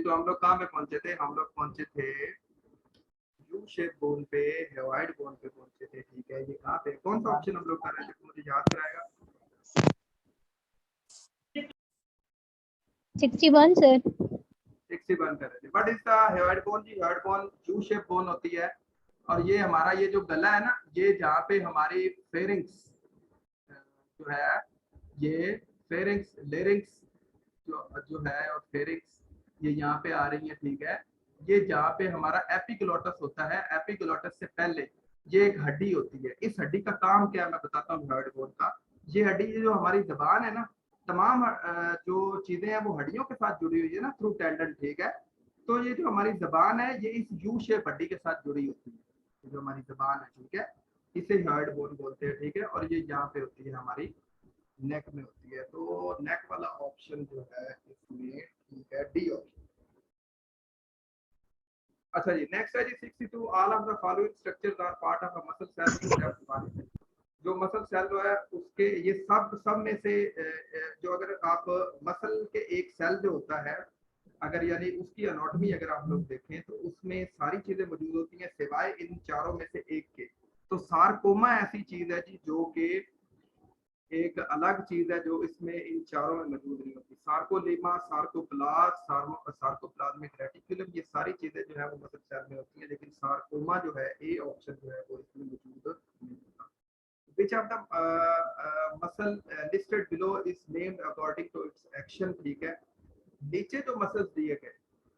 तो हम लोग कहाँ पे पहुंचे थे? हम लोग पहुंचे थे यू शेप बोन पे, हेवाइड बोन पे पहुंचे थे। ठीक है, ये कहाँ पे, कौन सा ऑप्शन हम लोग कर रहे थे, मुझे याद कराएगा? 61 सर। 61 कर रहे थे। बट इसका हेवाइड बोन जी, hyoid bone U shape bone होती है, और ये हमारा ये जो गला है ना, ये जहाँ पे हमारी फेरिंग्स जो है, ये फेरिंग्स लेरिंग्स जो जो है, और फेरिंग्स ये यहाँ पे आ रही है। ठीक है, ये जहाँ पे हमारा एपिग्लोटस होता है, एपिग्लोटस से पहले ये एक हड्डी होती है। इस हड्डी का काम क्या है मैं बताता हूँ हेड बोन का। ये हड्डी जो हमारी जबान है ना, तमाम जो चीजें हैं वो हड्डियों के साथ जुड़ी हुई है ना, थ्रू टेंडन। ठीक है, तो ये जो हमारी जबान है ये इस यू शेप हड्डी के साथ जुड़ी होती है, जो हमारी जबान है। ठीक है, इसे हेड बोन बोलते हैं। ठीक है, और ये यहाँ पे होती है हमारी नेक में होती है। तो नेक वाला ऑप्शन जो है इसमें ठीक है, डी ऑप्शन। अच्छा जी, नेक्स्ट है जी 62, all of the following structures are part of a muscle cell except one. जो मसल सेल जो है उसके ये सब में से जो अगर आप मसल के एक सेल जो होता है, अगर यानी उसकी एनाटॉमी अगर आप लोग देखें तो उसमें सारी चीजें मौजूद होती हैं सिवाय इन चारों में से एक के। तो सारकोमा ऐसी चीज है जी जो कि एक अलग चीज है, जो इसमें इन चारों में मौजूद नहीं होती। सार्कोलेमा, सार्कोप्लास्ट, सार्कोप्लाज्मिक रेटिकुलम, ये सारी चीजें जो है वो मसल सेल में होती है, लेकिन सार्कोमा जो है, ए ऑप्शन जो है वो इसमें मौजूद नहीं होता। Which of the muscle listed below is named according to its action? ठीक है, नीचे जो मसल्स दिए गए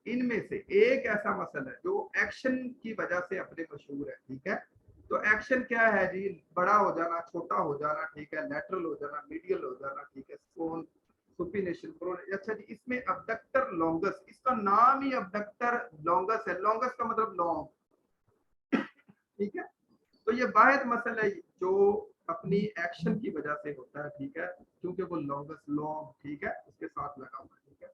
इनमें से एक ऐसा मसल है जो एक्शन की वजह से अपने मशहूर है। ठीक है, तो एक्शन क्या है जी? बड़ा हो जाना, छोटा हो जाना, ठीक है, लेटरल हो जाना, मीडियल हो जाना, ठीक है, स्पोन, सुपिनेशन, प्रोन। अच्छा जी, इसमें अबडक्टर लॉन्गस, इसका नाम ही अबडक्टर लॉन्गस है। लॉन्गस का मतलब लॉन्ग। ठीक है, तो ये वाहिद मसल है जो अपनी एक्शन की वजह से होता है। ठीक है, क्योंकि वो लॉन्गस लॉन्ग, ठीक है, उसके साथ लगा हुआ है। ठीक है,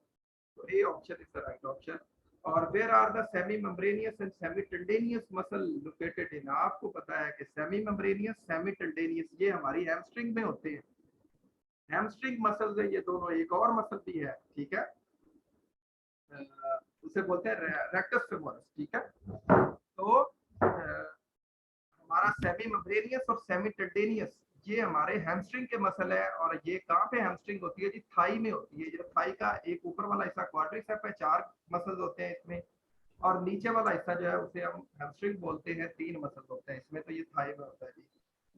तो A option is the right option. और where are the semimembranosus and semitendinosus muscle located in? आपको पता है कि सेमी मेम्ब्रेनियस, सेमी टेंडेनियस ये हमारी हैमस्ट्रिंग में होते हैं। हैमस्ट्रिंग मसल्स है ये दोनों। एक और मसल भी है, ठीक है, उसे बोलते हैं रेक्टस फेमोरस। ठीक है, तो हमारा सेमी मेम्ब्रेनियस और सेमी टेंडेनियस ये हमारे हैमस्ट्रिंग के मसल है। और ये कहाँ पे हैमस्ट्रिंग होती है जी? थाई में होती है। ये थाई का एक ऊपर वाला हिस्सा क्वाड्रिसेप है, 4 मसल्स होते हैं इसमें, और नीचे वाला हिस्सा जो है उसे हम हैमस्ट्रिंग बोलते हैं, 3 मसल होते हैं इसमें। तो ये थाई में होता है जी।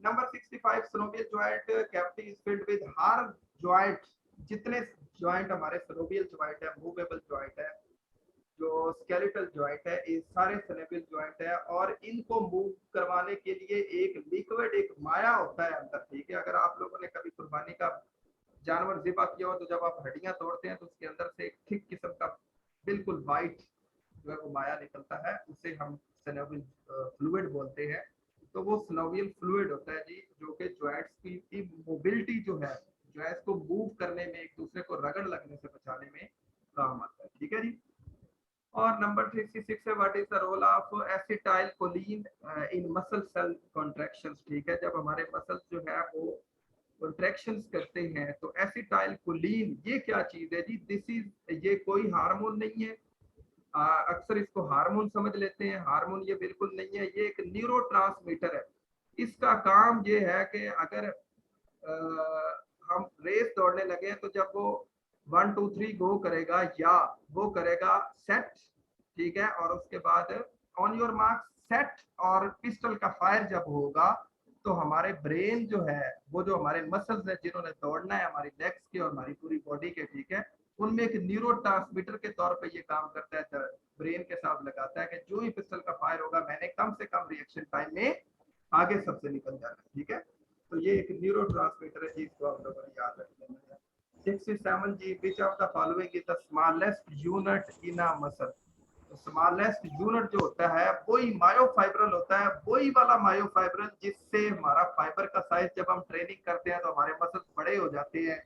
Number 65, synovial joint cavity is filled with हर जॉइंट, जितने जॉइंट हमारे synovial joint है, मूवेबल जॉइंट है, जो स्केलेटल जॉइंट है, ये सारे synovial जॉइंट है, और इनको मूव करवाने के लिए एक लिक्विड, एक माया होता है अंदर। ठीक है, अगर आप लोगों ने कभी कुर्बानी का जानवर ज़िबा किया हो तो जब आप हड्डियां तोड़ते हैं तो उसके अंदर से एक थिक किस्म का बिल्कुल वाइट जो है वो माया निकलता है, उसे हम सिनोवियल फ्लूइड बोलते हैं। तो वो सिनोवियल फ्लूइड होता है जी, जो कि जॉइंट्स की मोबिलिटी जो है, जॉइंट्स को मूव करने में, एक दूसरे को रगड़ लगने से बचाने में काम आता है। ठीक है जी। और नंबर 66 है, what is the role of acetyl choline in muscle cell contractions? ठीक है, जब हमारे मसल्स जो है वो कॉन्ट्रैक्शंस करते हैं तो एसिटाइल कोलिन ये क्या चीज है जी? दिस इज, ये कोई हार्मोन नहीं है। अक्सर इसको हार्मोन समझ लेते हैं, हार्मोन ये बिल्कुल नहीं है, ये एक न्यूरोट्रांसमीटर है। इसका काम ये है कि अगर हम रेस दौड़ने लगे तो जब वो 1 2 3 गो करेगा, या वो करेगा सेट, ठीक है, और उसके बाद ऑन योर मार्क सेट, और पिस्टल का फायर जब होगा तो हमारे ब्रेन जो है, वो जो हमारे मसल्स है जिन्होंने दौड़ना है हमारी लेग्स के और हमारी पूरी बॉडी के, ठीक है, उनमें एक न्यूरोट्रांसमीटर के तौर पे ये काम करता है, ब्रेन के साथ लगाता है कि जो ही पिस्टल का फायर होगा मैंने कम से कम रिएक्शन टाइम में आगे सबसे निकल जाना है। ठीक है, तो ये एक न्यूरोट्रांसमीटर है, जिसको आप लोगों ने याद रखना है। 67 जी, which of the following is the smallest unit in a muscle? तो स्मॉलेस्ट यूनिट जो होता है वही मायोफाइब्रल होता है, वही वाला मायोफाइब्रल जिससे हमारा फाइबर का साइज, जब हम ट्रेनिंग करते हैं तो हमारे मसल्स बड़े हो जाते हैं,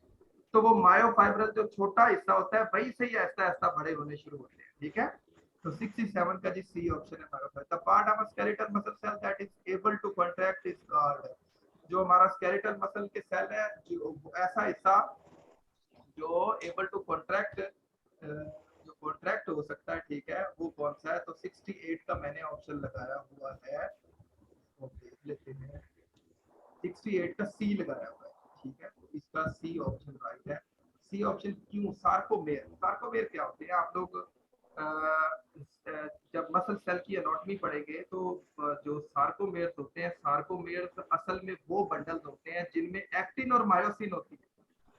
तो वो मायोफाइब्रल जो छोटा हिस्सा होता है वही से ही ऐसा ऐसा बड़े होने शुरू होते हैं। ठीक है, तो 67 का जी सी ऑप्शन है हमारा। The part of skeletal muscle cell that is able to contract is called? जो हमारा स्केलेटल मसल के सेल है, जो ऐसा हिस्सा जो एबल टू कॉन्ट्रैक्ट, जो कॉन्ट्रैक्ट हो सकता है, ठीक है, वो कौन सा है? तो 68 का मैंने ऑप्शन लगाया हुआ है, ओके लेते हैं 68 का सी लगाया हुआ है, ठीक है, तो इसका सी ऑप्शन राइट है। सी ऑप्शन क्यों? सार्कोमेर, सार्कोमेर क्या होते हैं? आप लोग जब मसल सेल की एनाटॉमी पढ़ेंगे तो जो सार्कोमेर्स होते हैं, सार्कोमेर्स असल में वो बंडल्स होते हैं जिनमें एक्टिन और मायोसिन होती है।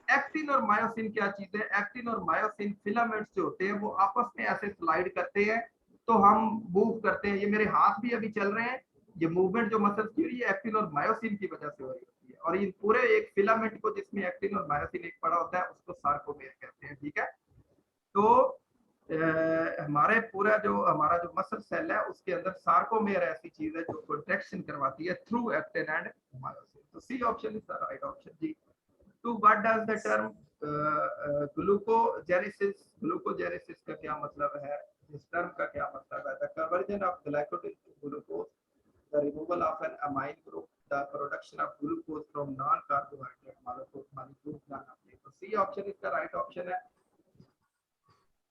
एक्टिन और मायोसिन क्या चीज है? एक्टिन और मायोसिन फिलामेंट्स जो होते हैं वो आपस में ऐसे स्लाइड करते हैं, तो हम मूव करते हैं। ये मेरे हाथ भी अभी चल रहे हैं, ये मूवमेंट जो मसल की हो रही है एक्टिन और मायोसिन की वजह से हो रही होती है, और इन पूरे एक फिलामेंट को जिसमें एक्टिन और मायोसिन एक पड़ा होता है उसको सार्कोमेर कहते हैं, ठीक है। तो हमारे पूरा जो हमारा जो मसल सेल है उसके अंदर सार्कोमेर ऐसी चीज है जो प्रोटेक्शन करवाती है थ्रू एक्टिन एंड मायोसिन। तो C option is the right option जी। तो what does the term glucogenesis, glucogenesis का क्या मतलब है? इस टर्म का क्या मतलब है? The conversion of glycogen to glucose, the removal of an amine group, the production of glucose from non carbohydrate molecules. तो सी ऑप्शन इसका राइट ऑप्शन है।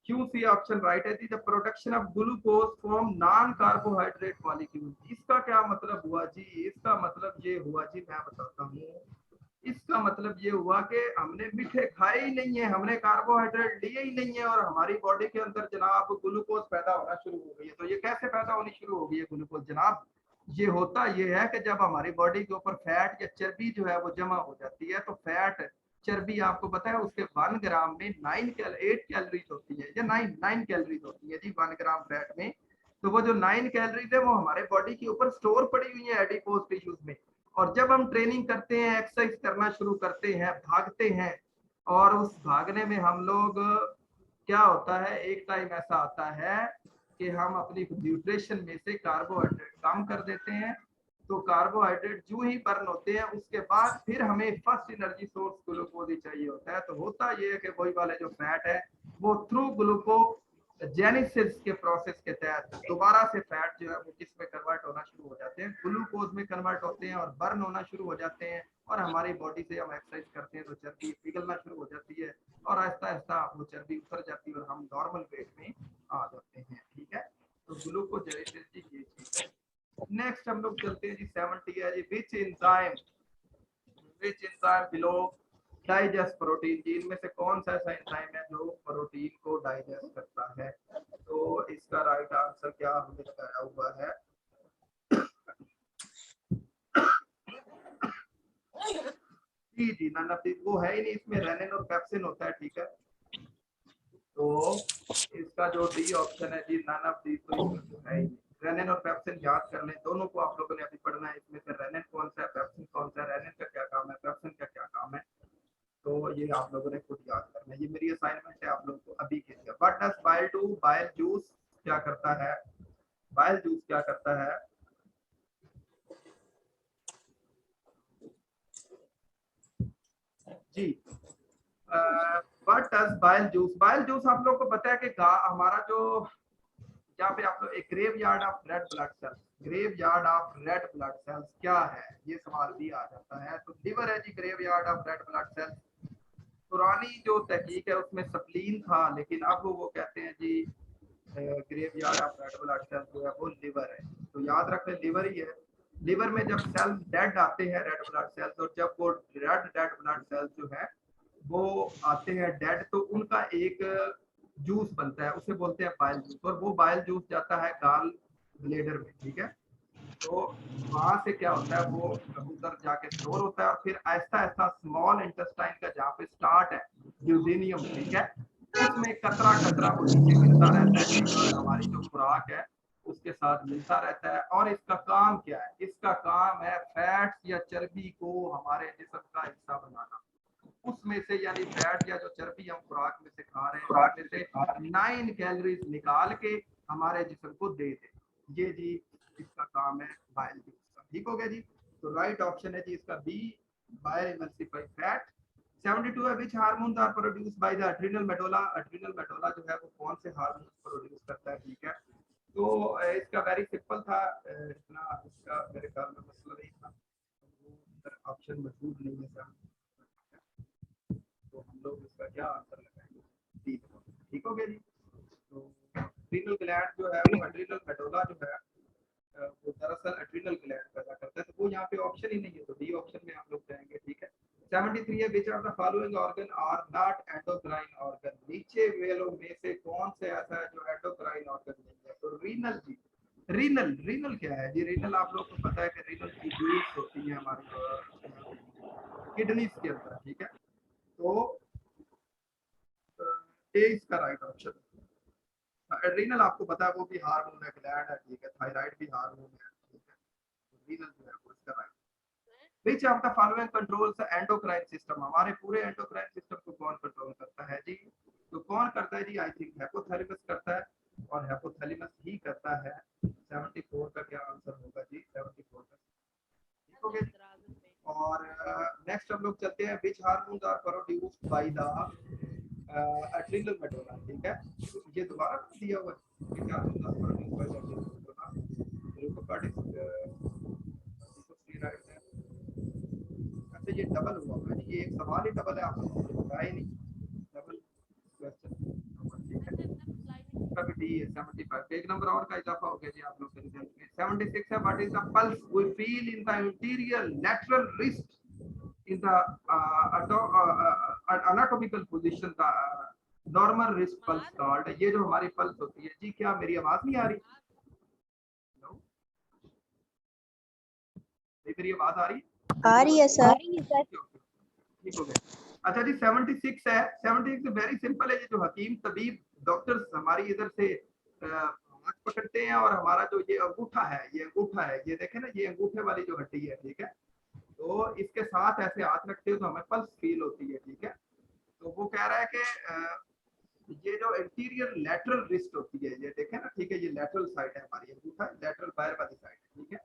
क्यों सी ऑप्शन राइट है जी? The production of glucose from non carbohydrate molecule. इसका क्या मतलब हुआ जी? इसका मतलब ये हुआ जी, मैं बताता हूँ। इसका मतलब ये हुआ कि हमने मीठे खाए ही नहीं है, हमने कार्बोहाइड्रेट लिए ही नहीं है, और हमारी बॉडी के अंदर जनाब ग्लूकोज पैदा होना शुरू हो गई है। तो ये कैसे पैदा होनी शुरू हो गई है ग्लूकोज जनाब? ये होता ये है कि जब हमारी बॉडी के ऊपर फैट या चर्बी जो है वो जमा हो जाती है, तो फैट चर्बी आपको पता है उसके 1 ग्राम में 8 कैलोरीज होती है, या 9 कैलोरीज होती है जी 1 ग्राम फैट में। तो वो जो 9 कैलोरीज है वो हमारे बॉडी के ऊपर स्टोर पड़ी हुई है एडिपोज टिश्यूज में। और जब हम ट्रेनिंग करते हैं, एक्सरसाइज करना शुरू करते हैं, भागते हैं, और उस भागने में हम लोग क्या होता है, एक टाइम ऐसा आता है कि हम अपनी न्यूट्रिशन में से कार्बोहाइड्रेट कम कर देते हैं। तो कार्बोहाइड्रेट जो ही बर्न होते हैं उसके बाद फिर हमें फर्स्ट एनर्जी सोर्स ग्लूकोज ही चाहिए होता है। तो होता ये है कि वही वाले जो फैट है वो थ्रू ग्लूकोजेनेसिस के प्रोसेस के तहत दोबारा से फैट जो है वो किस में कन्वर्ट होना शुरू हो जाते हैं, ग्लूकोज में कन्वर्ट होते हैं और बर्न होना शुरू हो जाते हैं। और हमारी बॉडी से हम एक्सरसाइज करते हैं तो चर्बी पिघलना शुरू हो जाती है, और आहिस्ता आहिस्ता वो चर्बी उतर जाती है और हम नॉर्मल वेट में आ जाते हैं, ठीक है। तो ग्लूकोजेनेसिस की ये चीज है। नेक्स्ट हम लोग चलते हैं जी 70 है जी, which enzyme below digest protein. जी इनमें से कौन सा ऐसा एंजाइम है जो प्रोटीन को डाइजेस्ट करता है? तो इसका राइट आंसर क्या हमने लगाया हुआ है? जी जी ना वो है ही नहीं, इसमें रेनिन और पेप्सिन होता है, ठीक है। तो इसका जो डी ऑप्शन है जी, नन ऑफ दी, तो इसमें तो है ही नहीं। रेनिन और पेप्सिन याद कर लें, दोनों को आप लोगों ने अभी पढ़ना है। इसमें से रेनिन कौन सा है, पेप्सिन कौन सा है, रेनिन का क्या काम है, पेप्सिन का क्या काम है, तो ये आप लोगों ने खुद याद करना है। ये मेरी असाइनमेंट है आप लोगों को अभी के लिए। What does bile do? Bile juice क्या करता है? बाइल जूस क्या करता है? जी what does bile juice? Bile juice आप लोगों को पता है कि हमारा जो जहाँ पे आप लोग एक graveyard of red blood cells, graveyard of red blood cells क्या है, ये सवाल भी आ जाता है। तो लिवर है जी graveyard of red blood cells. पुरानी जो तहकीक है उसमें सप्लीन था, लेकिन अब वो कहते हैं जी graveyard of red blood cells जो है वो लिवर है। तो याद रखें लिवर ही है। लिवर में जब सेल्स डेड आते हैं रेड ब्लड सेल्स, और जब वो डेड ब्लड सेल्स जो है वो आते हैं डेड, तो उनका एक जूस बनता है, उसे बोलते हैं बाइल जूस, और वो बाइल जूस जाता है गाल ब्लेडर में, ठीक है। तो वहां से क्या होता है, वो उधर जाके स्टोर होता है, और फिर आहिस्ता आहिस्ता स्मॉल इंटेस्टाइन का जहाँ पे स्टार्ट है ड्यूडेनियम, ठीक है, उसमें कतरा कतरा वो नीचे गिरता रहता है जी, और हमारी जो खुराक है उसके साथ मिलता रहता है। और इसका काम क्या है? इसका काम है फैट्स या चर्बी को हमारे जिस्म का हिस्सा बनाना। उसमें से यानी फैट या जो चर्बी हम खुराक में से खा रहे हैं उसमें से 9 कैलोरीज निकाल के हमारे जिस्म को दे दे। ये जी इसका काम है बाइल जूस का, ठीक हो गया जी। तो राइट ऑप्शन है जी इसका बी, बाइल इमल्सिफाइड फैट। 72 है, which hormones are produce by the adrenal medulla. Adrenal medulla जो है वो कौन से हार्मोन प्रोड्यूस करता है, ठीक है। तो इसका वेरी सिंपल था, इतना इसका मेरे ख्याल में मसला नहीं था, ऑप्शन मौजूद नहीं है सर, तो हम लोग इसका क्या आंसर लगाएंगे? ठीक हो गया जी। एड्रीनल ग्लैंड जो है वो एड्रीनल मेडुला जो है वो दरअसल एड्रीनल ग्लैंड पैदा करता है, तो वो यहाँ पे ऑप्शन ही नहीं है, तो डी ऑप्शन में आप लोग जाएंगे, ठीक है। 73 है, which of the following organ are not endocrine organ, नीचे वालों में से कौन से ऐसा है जो एंडोक्राइन ऑर्गन नहीं है, तो रीनल जी। रीनल, रीनल क्या है जी? रीनल आप लोग को पता है कि रीनल ट्यूब्यूल्स होती हैं हमारी किडनीज के अंदर, ठीक है। तो ए इसका राइट ऑप्शन। एड्रीनल आपको पता है वो भी हार्मोन है, ग्लैंड है, ठीक है। थायराइड भी हार्मोन है, ठीक है। रीनल जो है वो इसका right. Which of the following controls endocrine system, हमारे पूरे एंडोक्राइन सिस्टम को कौन कंट्रोल करता है जी? तो कौन करता है जी? आई थिंक हाइपोथैलेमस करता है, और हाइपोथैलेमस ही करता है। 74 का क्या आंसर होगा जी? 74 का, ठीक हो गया। और नेक्स्ट हम लोग चलते हैं, which hormones are produced by the adrenal medulla, ठीक है। ये दोबारा दिया हुआ है, which hormones are produced by the adrenal medulla, glucocortic right है। अच्छा ये डबल हुआ है, ये एक सवाल ही डबल है, आपने मुझे बताया ही नहीं डबल क्वेश्चन, ठीक है। इसका भी डी है 75, एक नंबर और का इजाफा हो गया जी आप लोग के रिजल्ट में। 76 है, what is the pulse we feel in the interior lateral wrist in the anatomical position, the normal wrist pulse called, ये जो हमारी पल्स होती है जी, क्या मेरी आवाज नहीं आ रही? no? मेरी आवाज आ रही है सर। ठीक हो गया। अच्छा जी 76 है, 76 वेरी सिंपल है, ये जो हकीम तबीब डॉक्टर्स हमारी इधर से हाथ पकड़ते हैं, और हमारा जो ये अंगूठा है, ये अंगूठा है, ये देखें ना, ये अंगूठे वाली जो हड्डी है, ठीक है। तो इसके साथ ऐसे हाथ रखते हो तो हमें पल्स फील होती है, ठीक है। तो वो कह रहा है कि ये जो इंटीरियर लैटरल रिस्ट होती है, ये देखें ना, ठीक है, ये लैटरल साइड है हमारी अंगूठा, लैटरल बाहर वाली साइड है, ठीक है।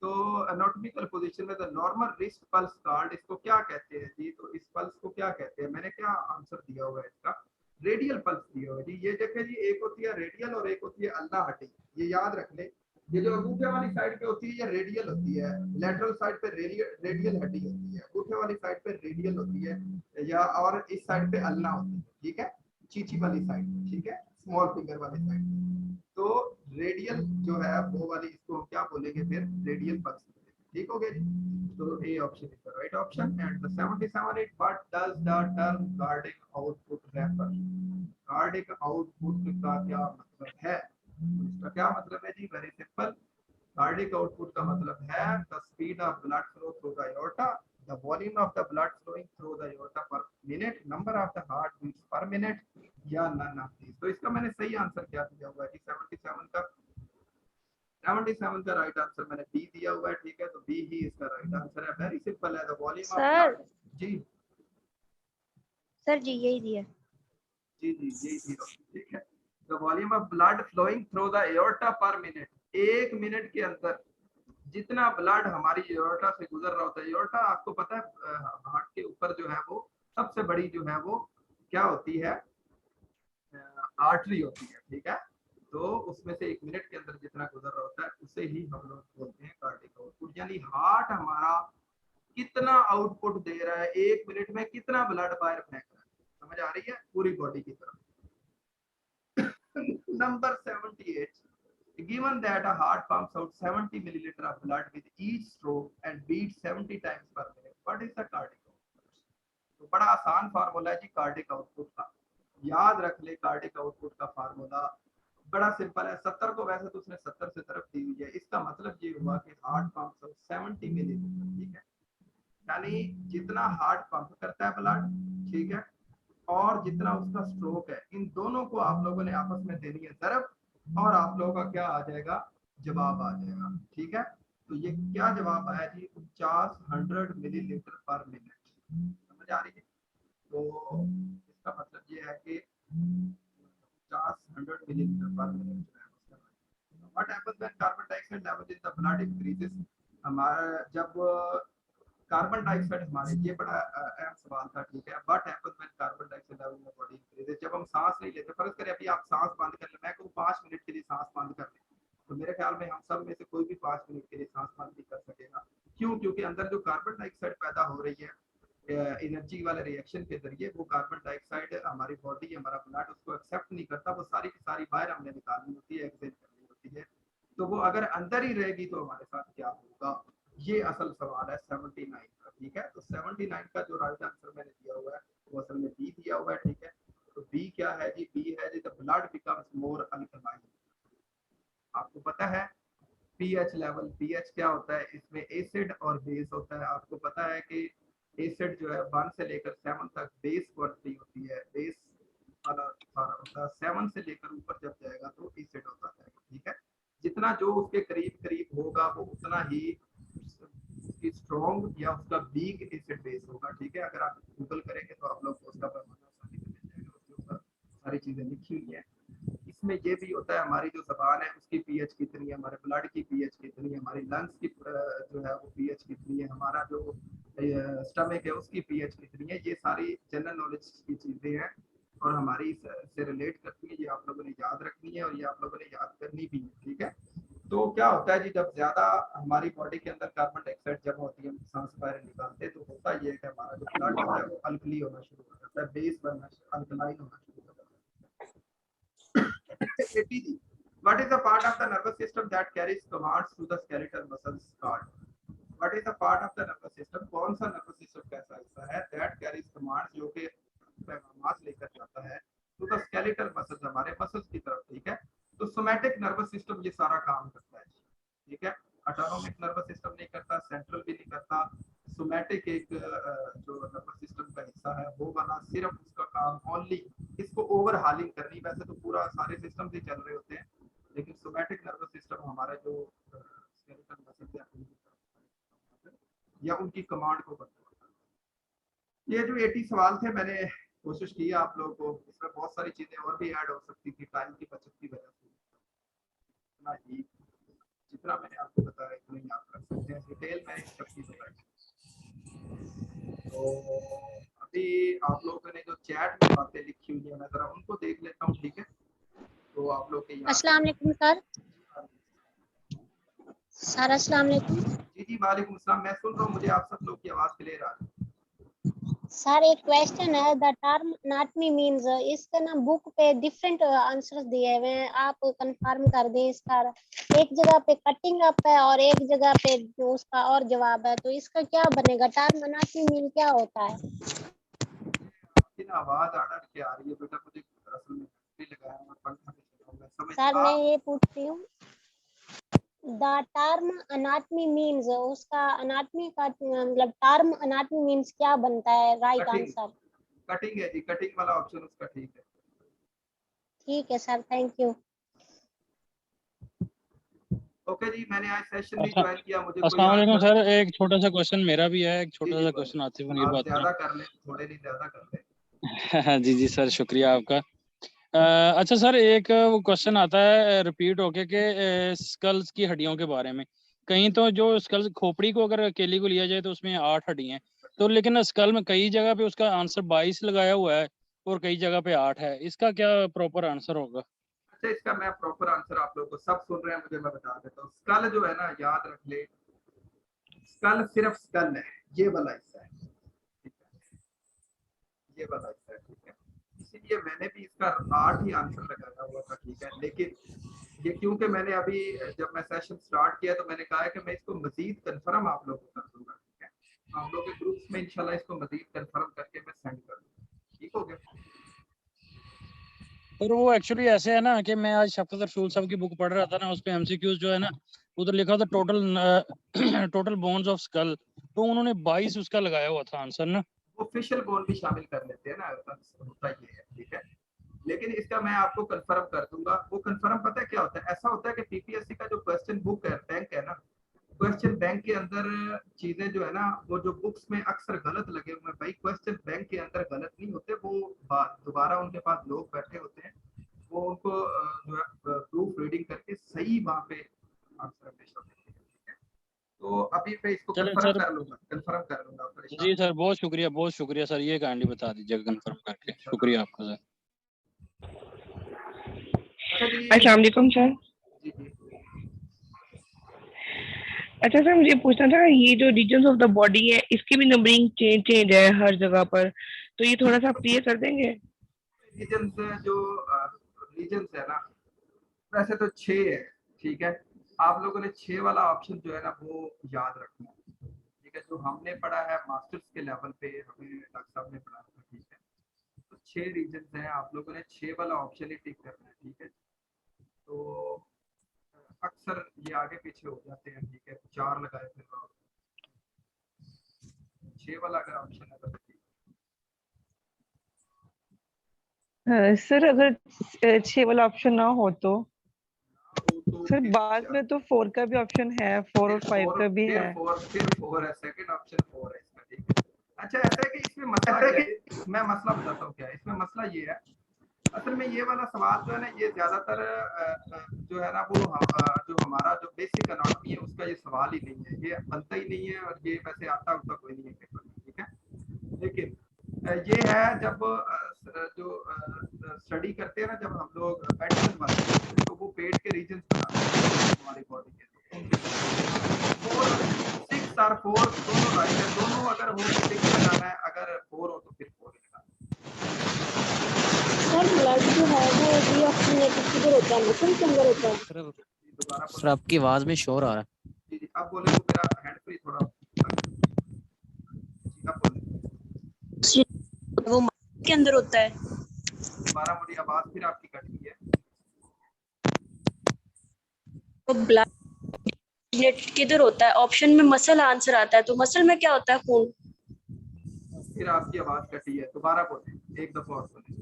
तो एनाटॉमिकल पोजीशन में the normal wrist pulse called, इसको क्या कहते हैं जी? तो इस पल्स को क्या कहते हैं? मैंने क्या आंसर दिया हुआ है इसका? रेडियल पल्स दिया हुआ है जी। ये देखें जी, एक होती है रेडियल और एक होती है अल्ना हड्डी, ये याद रख ले। ये जो अंगूठे वाली साइड पे होती है ये रेडियल होती है, लेटरल साइड पे रेडियल हड्डी होती है, अंगूठे वाली साइड पे रेडियल होती है, या और इस साइड पे अल्ना होती है, ठीक है, चीची वाली साइड, ठीक है, स्मॉल फिंगर वाली साइड। तो रेडियल जो है वो वाली, इसको हम क्या बोलेंगे फिर? रेडियल पल्स, ठीक हो गया जी। तो A option is the right option. And the 77 it what does the term cardiac output refer, cardiac output का क्या मतलब है? इसका क्या मतलब है जी? वेरी सिंपल, कार्डिक आउटपुट का मतलब है the speed of blood flow through the aorta, the volume of the blood flowing through the aorta per minute, number of the heart beats per minute, या नन ऑफ दीस। तो इसका मैंने सही answer क्या दिया हुआ है जी? 77 का राइट आंसर मैंने बी दिया हुआ है, ठीक है। तो बी ही इसका राइट आंसर है, वेरी सिंपल है, द वॉल्यूम ऑफ ब्लड जी। सर जी यही दिया जी यही थी, ठीक है। The volume of blood flowing through the aorta per minute, एक मिनट के अंदर जितना ब्लड हमारी एओर्टा से गुजर रहा होता है। एओर्टा आपको पता है हार्ट के ऊपर जो है वो सबसे बड़ी जो है वो क्या होती है? आर्टरी होती है, ठीक है। तो उसमें से एक मिनट के अंदर जितना गुजर रहा होता है उसे ही हम लोग बोलते हैं कार्डिक आउटपुट, यानी हार्ट हमारा कितना आउटपुट दे रहा है, एक मिनट में कितना ब्लड बाहर फेंक रहा है, समझ आ रही है? पूरी बॉडी की तरफ। Number 78. Given that a heart pumps out 70 milliliter of blood with each stroke and beats 70 times per minute, what is the cardiac output? तो बड़ा आसान फार्मूला है जी कार्डिक आउटपुट का, याद रख ले। कार्डिक आउटपुट का फार्मूला बड़ा सिंपल है। 70 को वैसे तो उसने 70 से तरफ दी हुई है, इसका मतलब ये हुआ कि हार्ट पंप्स आउट 70 मिलीलीटर, ठीक है। यानी जितना हार्ट पंप करता है ब्लड, ठीक है, और जितना उसका स्ट्रोक है, इन दोनों को आप लोगों ने आपस में देनी है ज़रब, और आप लोगों का क्या आ जाएगा? जवाब आ जाएगा, ठीक है। तो ये क्या जवाब आया जी? 50 मिलीलीटर पर मिनट, समझ आ रही है? तो इसका मतलब ये है कि 50 मिलीलीटर पर मिनट जो है। What happens when carbon dioxide level in the blood increases, हमारा जब कार्बन डाइऑक्साइड हमारे, ये बड़ा अहम सवाल था, ठीक है। What happens when carbon dioxide level in the body increases, जब हम सांस नहीं लेते, फर्ज करें अभी आप सांस बंद कर ले, मैं कहूं 5 मिनट के लिए सांस बंद कर ले, तो मेरे ख्याल में हम सब में से कोई भी 5 मिनट के लिए सांस बंद नहीं कर सकेगा। क्यों? क्योंकि अंदर जो कार्बन डाइऑक्साइड पैदा हो रही है एनर्जी वाले रिएक्शन के जरिए वो कार्बन डाइऑक्साइड हमारी बॉडी, हमारा ब्लड उसको एक्सेप्ट नहीं करता, वो सारी की सारी बाहर हमने निकालनी होती है, एक्सहेल करनी होती है। तो वो अगर अंदर ही रहेगी तो हमारे साथ क्या होगा, ये असल सवाल है 79 का। ठीक है, तो 79 का जो राइट आंसर मैंने दिया हुआ है वो असल में बी दिया हुआ है। ठीक है, तो बी क्या है जी, बी है जी the blood becomes more alkaline. आपको पता है पीएच लेवल, पीएच क्या होता है, इसमें एसिड और बेस होता है। आपको पता है कि एसिड जो है 1 से लेकर 7 तक बेस क्वांटिटी होती है, बेस वाला सारा होता है, 7 से लेकर ऊपर जब जाएगा तो एसिड होता है। ठीक है, जितना जो उसके करीब करीब होगा वो उतना ही उसकी स्ट्रॉन्ग या उसका वीक एसिड बेस होगा। ठीक है, अगर आप गूगल करेंगे तो आप लोग को उसका पैमाना आसानी से मिल जाएगा, उसके ऊपर सारी चीजें लिखी हुई हैं। इसमें ये भी होता है हमारी जो जबान है उसकी पीएच कितनी है, हमारे ब्लड की पीएच कितनी है, हमारी लंग्स की जो है वो पीएच कितनी है, हमारा जो स्टमक है उसकी पीएच कितनी है, ये सारी जनरल नॉलेज की चीजें हैं और हमारी से रिलेट करती है। ये आप लोगों ने याद रखनी है और ये आप लोगों ने याद करनी भी है। ठीक है, तो क्या होता है जी, जब ज्यादा हमारी बॉडी के अंदर कार्बन डाइऑक्साइड जमा होती है, हम सांस बाहर निकालते हैं, तो होता ये है कि हमारा जो ब्लड होता है वो अल्कली होना शुरू हो जाता है, बेस बनना, अल्कलाइन होना शुरू हो जाता है। ATG. What is the part of the nervous system that carries commands to the skeletal muscles called? What is the part of the nervous system? कौन सा nervous system कैसा हिस्सा है that carries commands, जो कि पैगाम लेकर जाता है to the skeletal muscles, हमारे मसल्स की तरफ। ठीक है, तो सोमैटिक नर्वस सिस्टम ये सारा काम करता है। ठीक है, ऑटोनोमिक नर्वस सिस्टम नहीं करता, सेंट्रल भी नहीं करता, सोमैटिक एक जो नर्वस सिस्टम का हिस्सा है वो बना, सिर्फ उसका काम ओनली इसको ओवरहालिंग करनी। वैसे तो पूरा सारे सिस्टम ही चल रहे होते हैं, लेकिन सोमैटिक नर्वस सिस्टम हमारा जो स्केलेटल मसल है या उनकी कमांड को करता है। ये जो 80 सवाल थे, मैंने कोशिश की आप लोगों को, इसमें बहुत सारी चीजें और भी ऐड हो सकती थी, टाइम की बचत की वजह से इतना ही, जितना मैंने आपको बताया इतना ही आप कर सकते हैं, डिटेल में सबकी बताई। तो अभी आप लोगों ने जो चैट में बातें लिखी हुई है मैं जरा उनको देख लेता हूँ। ठीक है, तो आप लोग के अस्सलाम वालेकुम सर। सर अस्सलाम वालेकुम। जी जी वालेकुम अस्सलाम, मैं सुन रहा हूँ, मुझे आप सब लोग की आवाज क्लियर आ रही है। सर एक क्वेश्चन है, द टर्म एनाटॉमी मींस, इसका ना बुक पे डिफरेंट आंसर्स दिए हुए हैं, आप कंफर्म कर दें इसका। एक जगह पे कटिंग अप है और एक जगह पे जो उसका और जवाब है, तो इसका क्या बनेगा? टर्म एनाटॉमी मीन क्या होता है? आपकी ना आवाज अड़ के आ रही है बेटा, मुझे असल में भी लगाया मैं पंखा भी चला हूं, मैं समझ सर मैं आप ये पूछ रही हूँ, द टर्म एनाटॉमी मींस, उसका एनाटॉमी का मतलब टर्म एनाटॉमी मींस क्या बनता है? Right cutting, answer. कटिंग है जी, कटिंग वाला ऑप्शन उसका ठीक है। ठीक है सर, थैंक यू। ओके जी, मैंने आज सेशन भी अच्छा, ज्वाइन किया, मुझे कोई अस्सलाम वालेकुम आंसर। सर, एक छोटा सा क्वेश्चन मेरा भी है, एक जी छोटा जी सा बोले, क्वेश्चन आतिफ मुनीर आप बात ज्यादा कर लें, थोड़े नहीं ज्यादा कर लें। करें। जी जी सर, शुक्रिया आपका। अच्छा सर, एक वो क्वेश्चन आता है रिपीट होके कि स्कल्स की हड्डियों के बारे में। कहीं तो जो स्कल खोपड़ी को अगर अकेली को लिया जाए तो उसमें 8 हड्डियां हैं, तो लेकिन स्कल में कई जगह पे उसका आंसर 22 लगाया हुआ है और कई जगह पे 8 है, इसका क्या प्रॉपर आंसर होगा? अच्छा, इसका मैं प्रॉपर आंसर आप लोगों को, सब सुन रहे हैं मुझे, मैं बता देता हूँ। स्कल जो है ना, याद रख ले, स्कल सिर्फ स्कल है, ये वाला हिस्सा है। ठीक है, ये वाला हिस्सा है। ठीक है, इसीलिए मैंने भी इसका 8 ही आंसर लगाया हुआ था। ठीक है, लेकिन ये क्योंकि मैंने अभी जब मैं सेशन स्टार्ट किया तो मैंने कहा है कि मैं इसको मजीद कंफर्म आप लोगों को कर दूंगा। ठीक है, तो आप लोगों के ग्रुप्स में इंशाल्लाह इसको मजीद कंफर्म करके मैं सेंड कर दूंगा। ठीक हो गया? पर वो एक्चुअली ऐसे है ना कि मैं आज शफकत रसूल साहब की बुक पढ़ रहा था ना, उस पे एमसीक्यूज जो है ना, उधर लिखा था total total bones of skull, तो उन्होंने 22 उसका लगाया हुआ था आंसर ना। वो फिशल बोन भी शामिल कर लेते हैं ना, होता ये है। ठीक है, लेकिन इसका मैं आपको कंफर्म कर दूंगा। वो कंफर्म पता है क्या होता है, ऐसा होता है कि पीपीएससी का जो क्वेश्चन बुक है, बैंक है ना, क्वेश्चन बैंक के अंदर चीजें जो है ना, वो जो बुक्स में अक्सर गलत लगे हुए हैं भाई, क्वेश्चन बैंक के अंदर गलत नहीं होते, वो दोबारा उनके पास लोग बैठे होते हैं, वो उनको जो है प्रूफ रीडिंग करके सही वहां पे आंसर हमेशा देते हैं। ठीक है, तो अभी मैं इसको चले सर, कंफर्म कर लूंगा, परेशान जी सर, बहुत शुक्रिया सर, ये काइंडली बता दीजिएगा कंफर्म करके, इंशाल्लाह। शुक्रिया आपका सर। अच्छा जी, अस्सलाम वालेकुम सर। जी जी अच्छा सर, मुझे पूछना था, ये जो रीजन्स ऑफ द बॉडी है इसकी भी नंबरिंग चेंज है हर जगह पर, तो ये थोड़ा सा आप क्लियर कर देंगे? रीजन्स जो रीजन्स है ना, वैसे तो 6 है, ठीक है। आप लोगों ने 6 वाला ऑप्शन जो है ना वो याद रखना है, ठीक है। जो हमने पढ़ा है मास्टर्स के लेवल पे, हमें डॉक्टर साहब ने पढ़ाया था, ठीक है। तो 6 रीजन्स हैं, आप लोगों ने 6 वाला ऑप्शन ही टिक करना है, ठीक है। तो अक्सर ये आगे पीछे हो जाते हैं, ठीक है। 4 लगाए फिर 6 वाला अगर ऑप्शन है तो ठीक सर अगर 6 वाला ऑप्शन ना हो तो? है। वो तो सर फिर बाद में तो 4 का भी ऑप्शन है, 4 और 5 का भी है। फिर 4 है, सेकंड ऑप्शन 4 है इसका, ठीक है। अच्छा, ऐसा है कि इसमें मसला क्या है, मैं मसला बताता हूँ क्या है इसमें। मसला ये है, असल में ये वाला सवाल जो है ना, ये ज्यादातर जो है ना वो जो हमारा जो बेसिक एनाटॉमी है उसका ये सवाल ही नहीं है, ये बनता ही नहीं है, और ये वैसे आता उता कोई नहीं है पेपर में, ठीक है। लेकिन ये है जब जो स्टडी करते हैं ना, जब हम लोग मेडिसिन वाले, तो वो पेट के रीजन बनाते हैं हमारी बॉडी के, तो उनके 6 और 4 दोनों राइट है, दोनों अगर हो तो 6 लगाना है, अगर 4 हो तो फिर 4 लगाना सर ब्लड जो है वो डीऑक्सीजनेटेड किधर होता है, मसल के अंदर होता है? है। दोबारा सर आपकी आवाज में शोर आ रहा है। जी जी, अब बोले, वो मेरा हैंड फ्री थोड़ा जी, अब बोले वो मसल के अंदर होता है। दोबारा, मेरी आवाज फिर आपकी कट गई है। तो ब्लड किधर होता है, ऑप्शन में मसल आंसर आता है, तो मसल में क्या होता है? खून। फिर आपकी आवाज कटी है, दोबारा बोले, एक दफा और बोले।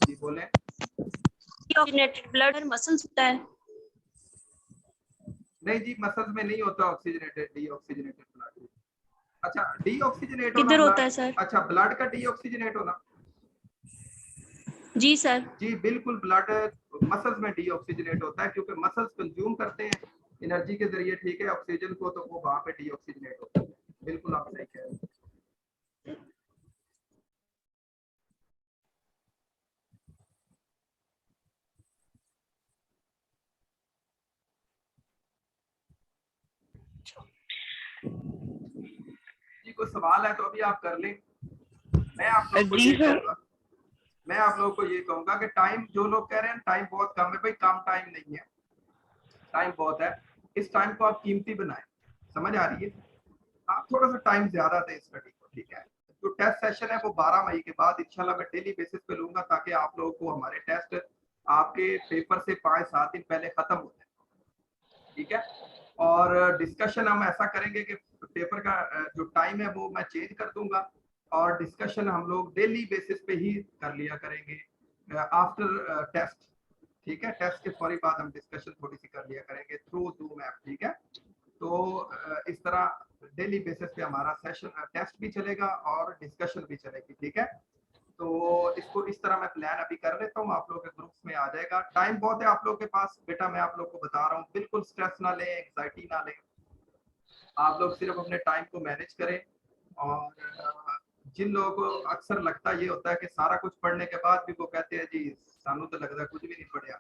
जी बोले। ऑक्सीजनेटेड ब्लड और मसल्स होता है। नहीं जी, मसल्स में नहीं होता ऑक्सीजनेटेड, डीऑक्सीजनेटेड ब्लड। अच्छा, डीऑक्सीजनेट होना किधर होता है ब्लड, सर? अच्छा ब्लड का डीऑक्सीजनेट होना, जी सर। जी बिल्कुल। ब्लड मसल्स में डीऑक्सीजनेट होता है, क्योंकि मसल्स कंज्यूम करते हैं एनर्जी के जरिए, ठीक है, ऑक्सीजन को, तो वो वहां पे डीऑक्सीजनेट होता है। बिल्कुल आप सही कह रहे हैं। जी कोई सवाल है तो अभी आप कर लें। मैं आप लोग को जी ये सर। कहूंगा, मैं आप लोगों को ये कहूंगा कि टाइम, जो लोग कह रहे हैं टाइम बहुत कम है, भाई कम टाइम नहीं है, टाइम बहुत है। इस टाइम को आप कीमती बनाएं, समझ आ रही है? आप थोड़ा सा टाइम ज्यादा दें स्टडी को, ठीक है। जो टेस्ट सेशन है वो 12 मई के बाद इंशाल्लाह मैं डेली बेसिस पे लूंगा, ताकि आप लोगों को हमारे टेस्ट आपके पेपर से 5-7 दिन पहले खत्म हो जाए, ठीक है। और डिस्कशन हम ऐसा करेंगे कि पेपर का जो टाइम है वो मैं चेंज कर दूंगा, और डिस्कशन हम लोग डेली बेसिस पे ही कर लिया करेंगे आफ्टर टेस्ट, ठीक है। टेस्ट के फौरी बाद हम डिस्कशन थोड़ी सी कर लिया करेंगे थ्रू जूम ऐप, ठीक है। तो इस तरह डेली बेसिस पे हमारा सेशन टेस्ट भी चलेगा और डिस्कशन भी चलेगी, ठीक है। तो इसको इस तरह मैं प्लान अभी कर लेता हूँ, आप लोगों के ग्रुप्स में आ जाएगा। टाइम बहुत है आप लोगों के पास बेटा, मैं आप लोग को बता रहा हूँ, बिल्कुल स्ट्रेस ना लें, एंग्जाइटी ना लें। आप लोग सिर्फ अपने टाइम को मैनेज करें। और जिन लोगों को अक्सर लगता ये होता है कि सारा कुछ पढ़ने के बाद भी वो कहते हैं जी सानू तो लगता कुछ भी नहीं पढ़िया,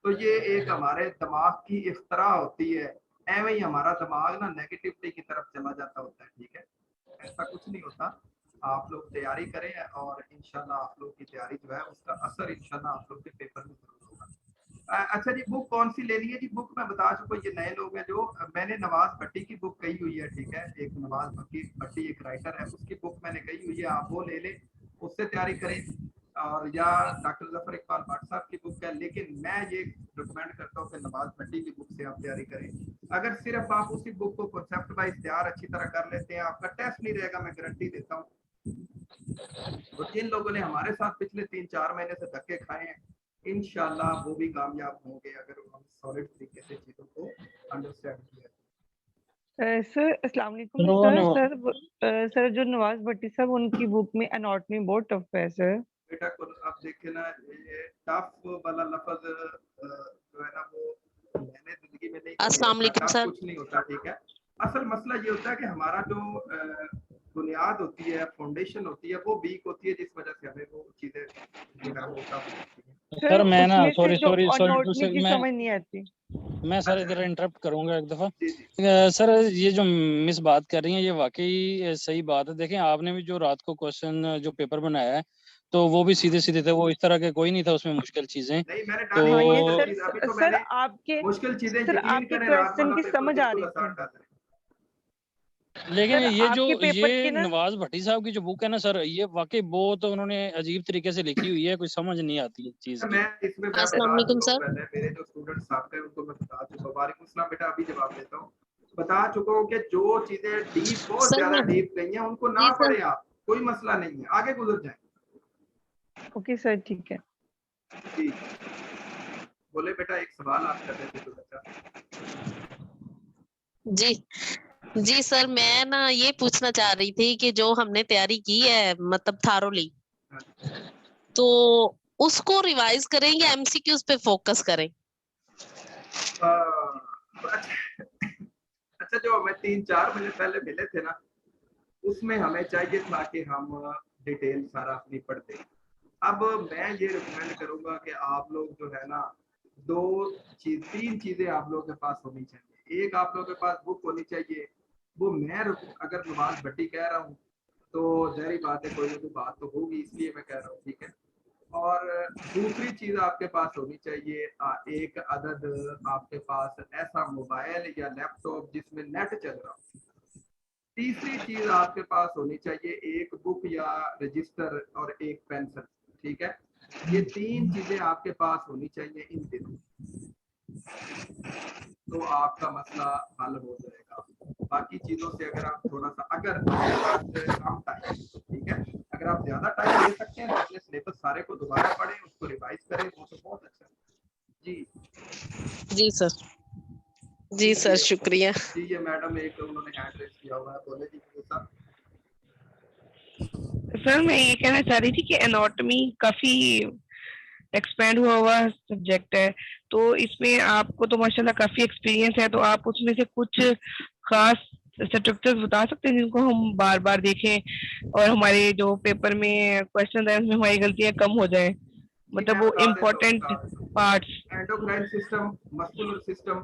तो ये एक हमारे दिमाग की इफ्तरा होती है। एवं ही हमारा दिमाग ना नेगेटिविटी की तरफ चला जाता होता है, ठीक है। ऐसा कुछ नहीं होता। आप लोग तैयारी करें, और इंशाल्लाह आप लोग की तैयारी जो है उसका असर इंशाल्लाह आप लोग के पेपर में जरूर होगा। अच्छा जी, बुक कौन सी लेनी है जी? बुक मैं बता चुका, ये नए लोग हैं जो, मैंने नवाज भट्टी की बुक कही हुई है, ठीक है। एक नवाज भट्टी एक राइटर है, उसकी बुक मैंने कही हुई है, आप वो ले लें, उससे तैयारी करें। और या डॉक्टर जफर इकबाल भट्ट साहब की बुक है, लेकिन मैं ये रिकमेंड करता हूँ कि नवाज भट्टी की बुक से आप तैयारी करें। अगर सिर्फ आप उसी बुक को कॉन्सेप्ट वाइज तैयार अच्छी तरह कर लेते हैं, आपका टेस्ट नहीं रहेगा, मैं गारंटी देता हूँ। तो जिन लोगों ने हमारे साथ पिछले 3-4 महीने से धक्के खाए हैं, इंशाल्लाह वो भी कामयाब होंगे, अगर हम सॉलिड तरीके से चीजों को अंडरस्टैंड किया। सर अस्सलाम वालेकुम नो सर। नो सर जो नवाज भट्टी साहब, उनकी बुक में एनाटॉमी बहुत टफ है सर। बेटा को आप देखे ना, ये टफ वाला लफ्ज जो है ना, वो मैंने जिंदगी में नहीं कभी अस्सलाम देखा। वालेकुम टफ सर। कुछ नहीं होता, ठीक है। असल मसला ये होता है कि हमारा जो बुनियाद होती है, फाउंडेशन होती है, वो वीक होती है, जिस वजह से हमें वो चीजें जो है वो टफ लगती हैं। सर मैं ना उसमें से सॉरी जो सॉरी सॉरी टू अनोटमी से की समझ नहीं आती। मैं सर अच्छा, इधर इंटरप्ट करूंगा एक दफा। जी जी सर ये जो मिस बात कर रही हैं ये वाकई सही बात है। देखें आपने भी जो रात को क्वेश्चन जो पेपर बनाया है तो वो भी सीधे सीधे थे, वो इस तरह के कोई नहीं था उसमें मुश्किल चीजें। नहीं, मैंने तो डाली हाँ नहीं ये मुश्किल सर चीज, अभी तो सर मैंने आपके मुश्किल चीजें सर यकीन आपके करें, रात क्वेश्चन वाला की पेपर समझ आ बिल्कुल रही थी। आसान डाल रहे हैं। लेकिन सर ये जो आपके पेपर ये की ना नवाज भट्टी साहब की जो बुक है ना सर, ये वाकई बहुत उन्होंने अजीब तरीके से लिखी हुई है, कुछ समझ नहीं आती है चीज की। मैं इसमें मैं अस्सलाम बता वालेकुम चुका हूँ, सर। पहले मेरे जो स्टूडेंट साहब हैं उनको मैं बता चुका हूँ। वालेकुम सलाम बेटा, अभी जवाब देता हूँ। बता चुका हूँ कि जो चीजें डीप, बहुत सर ज्यादा मैं डीप गई हैं, उनको ना जी सर। पढ़े आप, कोई मसला नहीं है, आगे गुजर जाए। ओके सर ठीक है। जी बोले बेटा, एक सवाल आप कर रहे थे तो बच्चा। जी जी सर, मैं ना ये पूछना चाह रही थी कि जो हमने तैयारी की है मतलब थारोली, हाँ। तो उसको रिवाइज करें या एमसीक्यूज पे फोकस करें? अच्छा अच्छा, जो हमें 3-4 महीने पहले मिले थे ना, उसमें हमें चाहिए था कि हम डिटेल सारा अपनी पढ़ते। अब मैं ये रिकमेंड करूंगा कि आप लोग जो है ना, तीन चीजें आप लोगों के पास होनी चाहिए। एक, आप लोगों के पास बुक होनी चाहिए। वो मैं अगर नवाज भट्टी कह रहा हूँ तो जाहिर बात है कोई ना कोई बात तो होगी, इसलिए मैं कह रहा हूँ, ठीक है। और दूसरी चीज आपके पास होनी चाहिए, एक अदद आपके पास ऐसा मोबाइल या लैपटॉप जिसमें नेट चल रहा हो। तीसरी चीज आपके पास होनी चाहिए, एक बुक या रजिस्टर और एक पेंसिल, ठीक है। ये 3 चीजें आपके पास होनी चाहिए इन दिनों, तो आपका मसला हल हो जाएगा। बाकी चीजों से अगर आप थोड़ा सा, अगर आपके पास कम टाइम, ठीक है, अगर आप ज्यादा टाइम दे सकते हैं तो अपने सिलेबस सारे को दोबारा पढ़ें, उसको रिवाइज करें, वो तो बहुत अच्छा है। जी जी सर। जी सर शुक्रिया। जी, ये मैडम एक उन्होंने हैंड रेस किया हुआ है, बोले जी सर। सर मैं ये कहना चाह रही थी कि एनाटॉमी काफी एक्सपेंड हुआ सब्जेक्ट है, तो इसमें आपको तो माशाल्लाह काफी एक्सपीरियंस है, तो आप उसमें से कुछ खास स्ट्रक्चर्स बता सकते हैं जिनको हम बार बार देखें और हमारे जो पेपर में क्वेश्चन है उसमें हमारी गलतियां कम हो जाए, जी मतलब मैं वो बता देता हूँ, important parts. Endocrine system, muscular system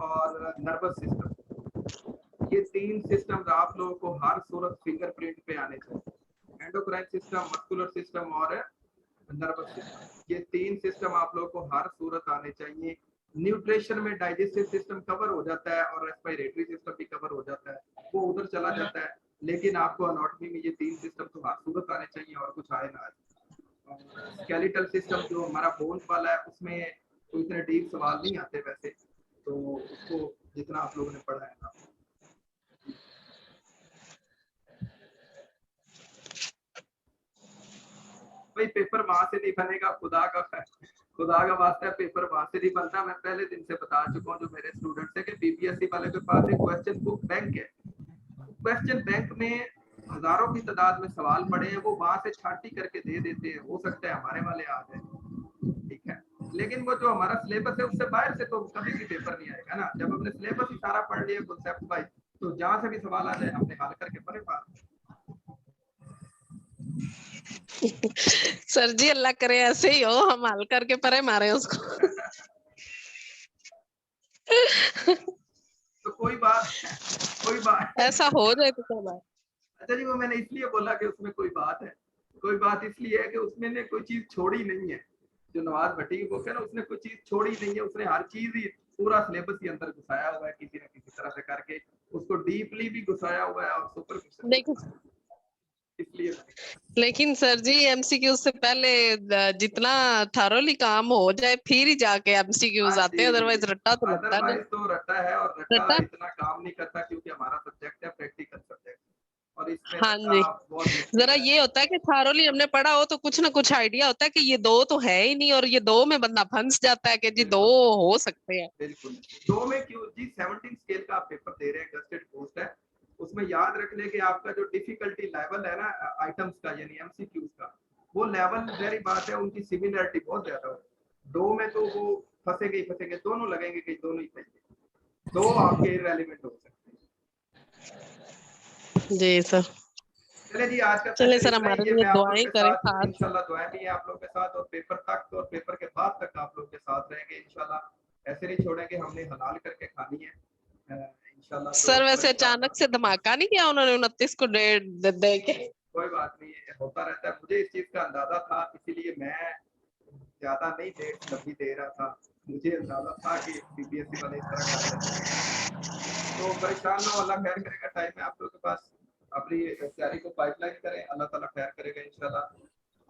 और नर्वस सिस्टम, ये 3 सिस्टम आप लोगों को हर सूरत फिंगरप्रिंट पे आने चाहिए। एंडोक्राइन सिस्टम, मस्कुलर सिस्टम और नर्वस सिस्टम, ये 3 सिस्टम आप लोगों को हर सूरत आने चाहिए। न्यूट्रिशन में डाइजेस्टिव सिस्टम कवर हो जाता है और रेस्पिरेटरी सिस्टम भी कवर हो जाता है, वो उधर चला जाता है। लेकिन आपको एनाटॉमी में ये 3 सिस्टम तो हर सूरत आने चाहिए, और कुछ आए ना आए। स्केलेटल सिस्टम जो हमारा बोन्स वाला है, उसमें तो इतने डीप सवाल नहीं आते वैसे, तो उसको जितना आप लोगों ने पढ़ा है ना। भाई पेपर वहां से नहीं बनेगा, खुदा का वास्ता है, पेपर वहां से नहीं बनता। मैं पहले दिन से बता चुका हूँ जो मेरे स्टूडेंट्स है कि बीपीएससी वाले के पास एक क्वेश्चन बुक बैंक है। क्वेश्चन बैंक में हजारों की तादाद में सवाल पड़े हैं, वो वहां से छांटी करके दे देते हैं। हो सकता है हमारे वाले आ जाए, ठीक है, लेकिन वो जो हमारा सिलेबस है उससे बाहर से तो कभी भी पेपर नहीं आएगा ना। जब हमने सिलेबस ही सारा पढ़ लिया कॉन्सेप्ट वाइज, तो जहां से भी सवाल आ जाए हमने हल करके पढ़े पास। सर जी अल्लाह करे ऐसे ही हो, हम हल करके परे मारे उसको। तो कोई बात ऐसा हो जाए तो क्या बात। अच्छा जी, वो मैंने इसलिए बोला कि उसमें कोई बात है। कोई बात इसलिए है कि उसमें ने कोई चीज छोड़ी नहीं है। जो नवाज भट्टी की बुक है ना, उसने कोई चीज छोड़ी नहीं है। उसने हर चीज ही, पूरा सिलेबस ही अंदर घुसाया हुआ है, किसी न किसी तरह से करके उसको डीपली भी घुसाया हुआ है और सुपरफिशियल भी लेकिन घुसाया है। इसलिए लेकिन सर जी एमसीक्यू से पहले जितना थारोली काम हो जाए फिर ही जाके एमसीक्यूज हाँ आते हैं, जी, अदरवाइज रट्टा तो लगता नहीं। अदरवाइज तो रट्टा है, और रट्टा रट्टा। इतना काम नहीं करता क्योंकि हमारा सब्जेक्ट है प्रैक्टिकल सब्जेक्ट, और इसमें हाँ रट्टा जी। बहुत मुश्किल जरा है। ये होता है कि थारोली हमने पढ़ा हो तो कुछ ना कुछ आइडिया होता है कि ये दो तो है ही नहीं, और ये दो में बंदा फंस जाता है कि जी दो बिल्कुल हो सकते हैं। बिल्कुल, 2 में क्यों जी, 17 स्केल का आप पेपर दे रहे हैं, गस्टेड पोस्ट है। उसमें याद रख ले कि आपका जो डिफिकल्टी लेवल है ना आइटम्स का, यानी एमसीक्यूज का, वो लेवल, जारी बात है उनकी सिमिलरिटी बहुत ज्यादा हो। 2 में तो वो फंसेंगे ही फंसेंगे, दोनों लगेंगे कि दोनों ही चाहिए, 2 आपके इररिलेवेंट हो सकते हैं। जी सर। चले जी, आज का चले सेशन सर, इतना ही। हमारे ये लिए मैं आप लोग दुआएं के करें साथ खास। इंशाल्लाह दुआएं भी हैं आप लोग के साथ, और पेपर तक और पेपर के बाद तक आप लोग के साथ रहेंगे इंशाल्लाह। ऐसे नहीं छोड़ेंगे, हमने हलाल करके खानी है इंशाल्लाह। तो सर वैसे इंशाल्लाह अचानक से धमाका नहीं किया उन्होंने 29 को डेट दे के? कोई बात नहीं है, होता रहता है। मुझे इस चीज का अंदाजा था, इसीलिए मैं ज्यादा नहीं डेट लंबी दे रहा था। मुझे अंदाजा था कि सीबीएसई वाले इस तरह कर देंगे, तो परेशान ना हो, अल्लाह खैर करेगा। टाइम है आप लोगों के पास, अपनी तैयारी को पाइपलाइन करें, अल्लाह ताला खैर करेगा इंशाल्लाह।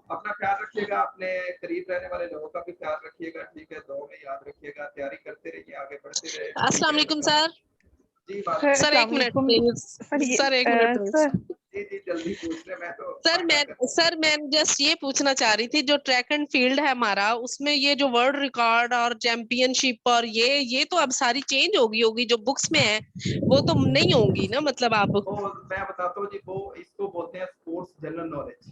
अपना ख्याल रखिएगा, अपने करीब रहने वाले लोगों का भी ख्याल रखिएगा, ठीक है। दुआ में याद रखिएगा, तैयारी करते रहिए, आगे बढ़ते रहे, अस्सलाम वालेकुम सर। जी बात सर सर एक मिनट प्लीज। सर एक मिनट प्लीज। सर जी जी जल्दी पूछ ले, मैं तो सर मैं जस्ट ये पूछना चाह रही थी, जो ट्रैक एंड फील्ड है हमारा, उसमें ये जो वर्ल्ड रिकॉर्ड और चैंपियनशिप और ये तो अब सारी चेंज होगी जो बुक्स में है वो तो नहीं होंगी ना, मतलब आप। वो मैं बताता हूँ जी, वो इसको बोलते हैं स्पोर्ट्स जनरल नॉलेज।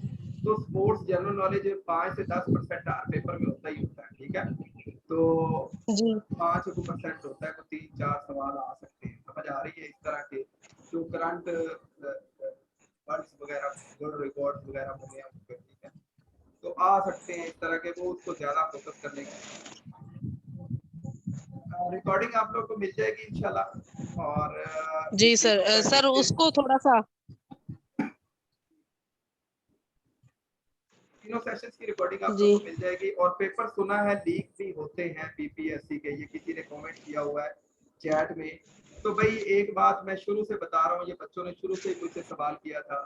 तो स्पोर्ट्स जनरल नॉलेज 5 से 10% हर पेपर में होता ही होता है, ठीक है। तो जी 5% होता है, तो 3-4 सवाल आ सकते हैं, समझ आ रही है। इस तरह के जो करंट वर्ड्स वगैरह, वर्ल्ड रिकॉर्ड वगैरह बने हैं उस पर, ठीक है, तो आ सकते हैं इस तरह के। वो उसको ज्यादा फोकस करने की रिकॉर्डिंग आप लोग को मिल जाएगी इंशाल्लाह। और जी सर। सर उसको थोड़ा सा तीनों सेशंस की रिकॉर्डिंग आप जी लोग को मिल जाएगी। और पेपर सुना है लीक भी होते हैं बीपीएससी के, ये किसी ने कमेंट किया हुआ है चैट में। तो भाई एक बात मैं शुरू से बता रहा हूँ, ये बच्चों ने शुरू से मुझसे सवाल किया था।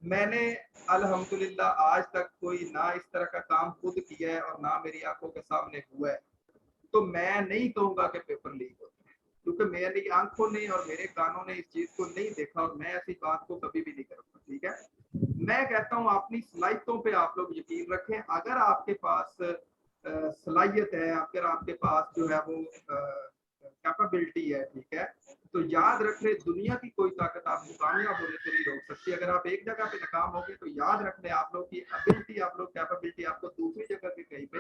मैंने अल्हम्दुलिल्लाह आज तक कोई ना इस तरह का काम खुद किया है और ना मेरी आंखों के सामने हुआ है। तो मैं नहीं कहूंगा कि पेपर लीक होते हैं, क्योंकि मेरी आंखों ने और मेरे कानों ने इस चीज को नहीं देखा, और मैं ऐसी बात को कभी भी नहीं करूंगा, ठीक है। मैं कहता हूं अपनी सलाहियतों पे आप लोग यकीन रखें। अगर आपके पास सलाहियत है, अगर आपके पास जो है वो कैपेबिलिटी है, ठीक है, तो याद रख ले, दुनिया की कोई ताकत आपको कामयाब होने से नहीं रोक सकती। अगर आप एक जगह पे नाकाम हो गए तो याद रख ले, आप लोग की एबिलिटी, आप लोग कैपेबिलिटी आपको दूसरी जगह पे कहीं पे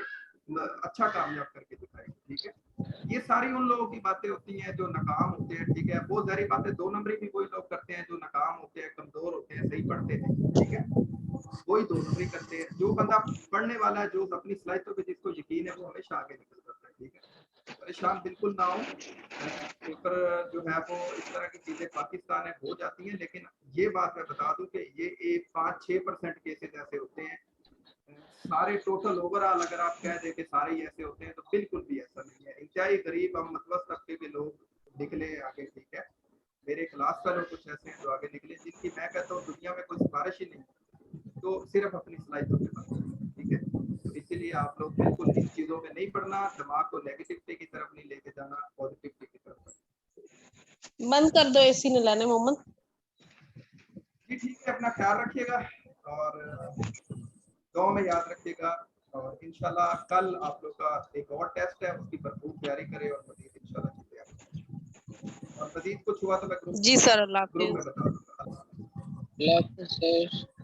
अच्छा कामयाब करके दिखाएगी, ठीक है। ये सारी उन लोगों की बातें होती हैं जो नाकाम होते हैं, ठीक है। बहुत सारी बातें 2 नंबरी भी वही लोग करते हैं जो नाकाम होते हैं, कमजोर होते हैं, सही पढ़ते हैं, ठीक है। वही 2 नंबरी करते हैं। जो बंदा पढ़ने वाला है, जो अपनी सलाहियतों पे जिसको यकीन है, वो हमेशा आगे निकल जाता है, ठीक है। परेशान बिल्कुल ना हो। पेपर जो है वो इस तरह की चीजें पाकिस्तान में हो जाती हैं, लेकिन ये बात मैं बता दूं कि ये 5-6% केसेस ऐसे होते हैं। सारे टोटल ओवरऑल अगर आप कह दें कि सारे ही ऐसे होते हैं, तो बिल्कुल भी ऐसा नहीं है। इंतहाई गरीब हम मतलब तबके के लोग निकले आगे, ठीक है। मेरे क्लास फेलो कुछ ऐसे हैं जो आगे निकले, जिनकी मैं कहता हूँ दुनिया में कोई सिफारिश ही नहीं, तो सिर्फ अपनी सलाहियतों पे बस, ठीक है। तो इसीलिए आप लोग बिल्कुल इन चीजों में नहीं पढ़ना, दिमाग को नेगेटिविटी की तरफ नहीं लेके जाना, पॉजिटिविटी की तरफ। बंद कर दो एसी नहीं लाने मोहम्मद जी ठीक है, अपना ख्याल रखिएगा और दुआ में याद रखिएगा। और इंशाल्लाह कल आप लोग का एक और टेस्ट है, उसकी भरपूर तैयारी करें और मजीद इंशाल्लाह चीजें और मजीद कुछ हुआ तो मैं जी सर। अल्लाह ग्रुप में हाफिज। बता दूंगा। अल्लाह हाफिज़ सर।